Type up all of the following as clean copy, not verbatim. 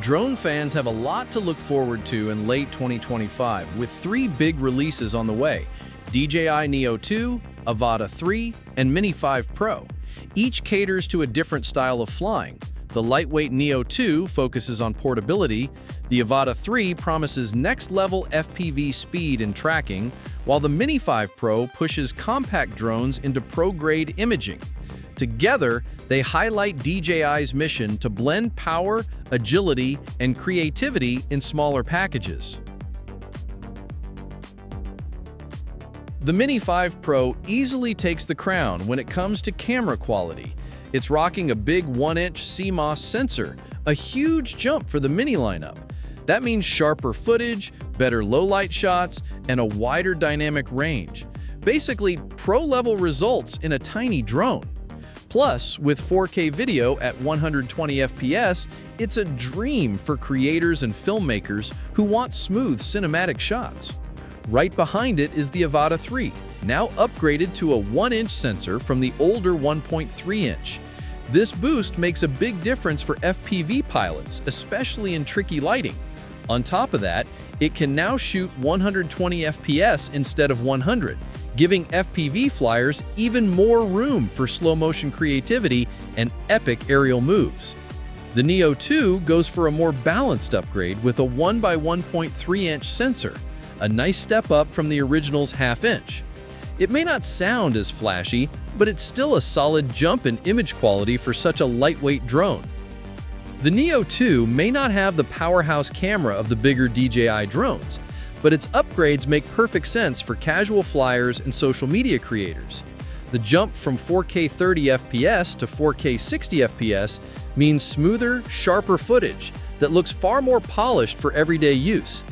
Drone fans have a lot to look forward to in late 2025, with 3 big releases on the way: DJI Neo 2, Avata 3, and Mini 5 Pro. Each caters to a different style of flying. The lightweight Neo 2 focuses on portability, the Avata 3 promises next-level FPV speed and tracking, while the Mini 5 Pro pushes compact drones into pro-grade imaging. Together, they highlight DJI's mission to blend power, agility, and creativity in smaller packages. The Mini 5 Pro easily takes the crown when it comes to camera quality. It's rocking a big 1-inch CMOS sensor, a huge jump for the Mini lineup. That means sharper footage, better low-light shots, and a wider dynamic range. Basically, pro-level results in a tiny drone. Plus, with 4K video at 120 FPS, it's a dream for creators and filmmakers who want smooth cinematic shots. Right behind it is the Avata 3, now upgraded to a 1-inch sensor from the older 1.3-inch. This boost makes a big difference for FPV pilots, especially in tricky lighting. On top of that, it can now shoot 120 FPS instead of 100, giving FPV flyers even more room for slow-motion creativity and epic aerial moves. The Neo 2 goes for a more balanced upgrade with a 1x1.3-inch sensor, a nice step up from the original's half-inch. It may not sound as flashy, but it's still a solid jump in image quality for such a lightweight drone. The Neo 2 may not have the powerhouse camera of the bigger DJI drones, but its upgrades make perfect sense for casual flyers and social media creators. The jump from 4K 30 FPS to 4K 60 FPS means smoother, sharper footage that looks far more polished for everyday use.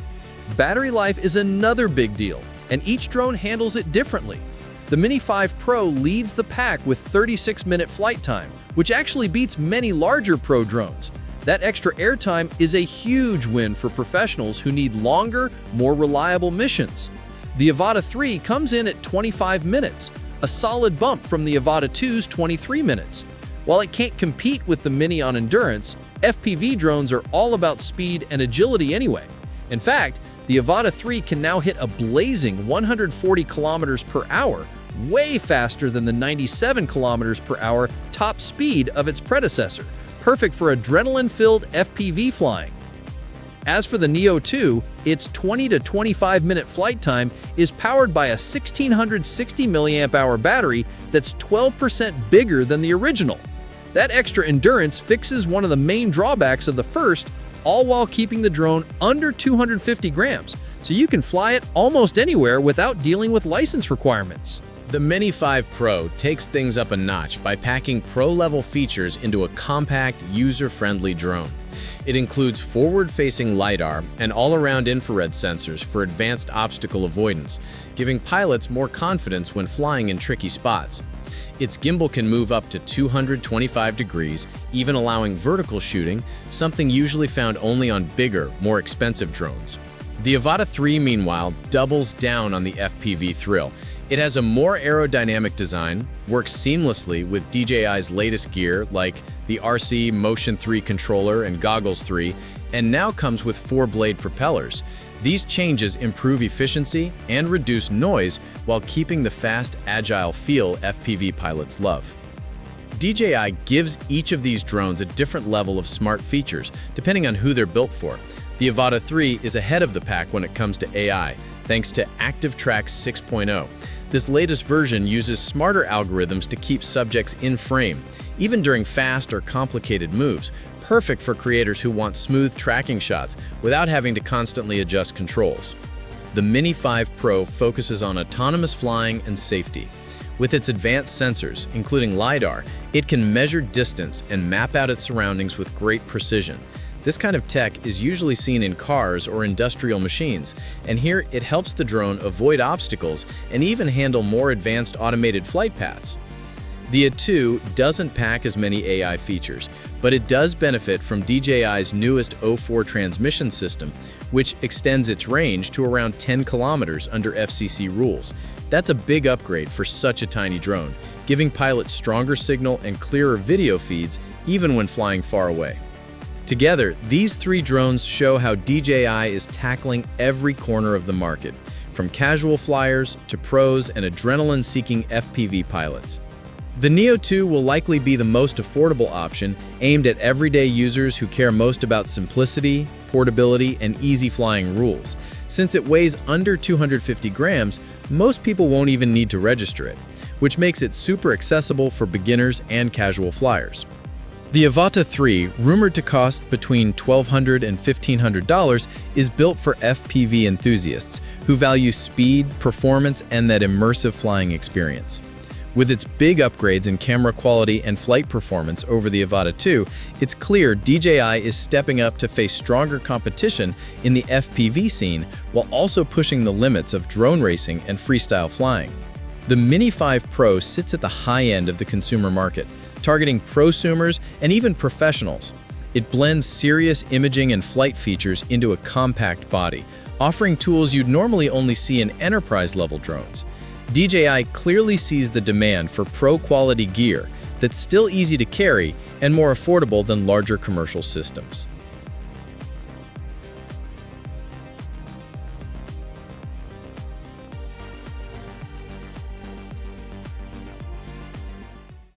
Battery life is another big deal, and each drone handles it differently. The Mini 5 Pro leads the pack with 36-minute flight time, which actually beats many larger Pro drones. That extra airtime is a huge win for professionals who need longer, more reliable missions. The Avata 3 comes in at 25 minutes, a solid bump from the Avata 2's 23 minutes. While it can't compete with the Mini on endurance, FPV drones are all about speed and agility anyway. In fact, the Avata 3 can now hit a blazing 140 kilometers per hour, way faster than the 97 kilometers per hour top speed of its predecessor, perfect for adrenaline-filled FPV flying. As for the Neo 2, its 20 to 25-minute flight time is powered by a 1660 mAh battery that's 12% bigger than the original. That extra endurance fixes one of the main drawbacks of the first, all while keeping the drone under 250 grams, so you can fly it almost anywhere without dealing with license requirements. The Mini 5 Pro takes things up a notch by packing pro-level features into a compact, user-friendly drone. It includes forward-facing LiDAR and all-around infrared sensors for advanced obstacle avoidance, giving pilots more confidence when flying in tricky spots. Its gimbal can move up to 225 degrees, even allowing vertical shooting, something usually found only on bigger, more expensive drones. The Avata 3, meanwhile, doubles down on the FPV thrill. It has a more aerodynamic design, works seamlessly with DJI's latest gear like the RC Motion 3 controller and Goggles 3, and now comes with 4-blade propellers. These changes improve efficiency and reduce noise while keeping the fast, agile feel FPV pilots love. DJI gives each of these drones a different level of smart features, depending on who they're built for. The Avata 3 is ahead of the pack when it comes to AI, thanks to ActiveTrack 6.0. This latest version uses smarter algorithms to keep subjects in frame, even during fast or complicated moves, perfect for creators who want smooth tracking shots without having to constantly adjust controls. The Mini 5 Pro focuses on autonomous flying and safety. With its advanced sensors, including LiDAR, it can measure distance and map out its surroundings with great precision. This kind of tech is usually seen in cars or industrial machines, and here it helps the drone avoid obstacles and even handle more advanced automated flight paths. The A2 doesn't pack as many AI features, but it does benefit from DJI's newest O4 transmission system, which extends its range to around 10 kilometers under FCC rules. That's a big upgrade for such a tiny drone, giving pilots stronger signal and clearer video feeds even when flying far away. Together, these three drones show how DJI is tackling every corner of the market, from casual flyers to pros and adrenaline-seeking FPV pilots. The Neo 2 will likely be the most affordable option, aimed at everyday users who care most about simplicity, portability, and easy flying rules. Since it weighs under 250 grams, most people won't even need to register it, which makes it super accessible for beginners and casual flyers. The Avata 3, rumored to cost between $1,200 and $1,500, is built for FPV enthusiasts who value speed, performance, and that immersive flying experience. With its big upgrades in camera quality and flight performance over the Avata 2, it's clear DJI is stepping up to face stronger competition in the FPV scene while also pushing the limits of drone racing and freestyle flying. The Mini 5 Pro sits at the high end of the consumer market, targeting prosumers and even professionals. It blends serious imaging and flight features into a compact body, offering tools you'd normally only see in enterprise-level drones. DJI clearly sees the demand for pro-quality gear that's still easy to carry and more affordable than larger commercial systems.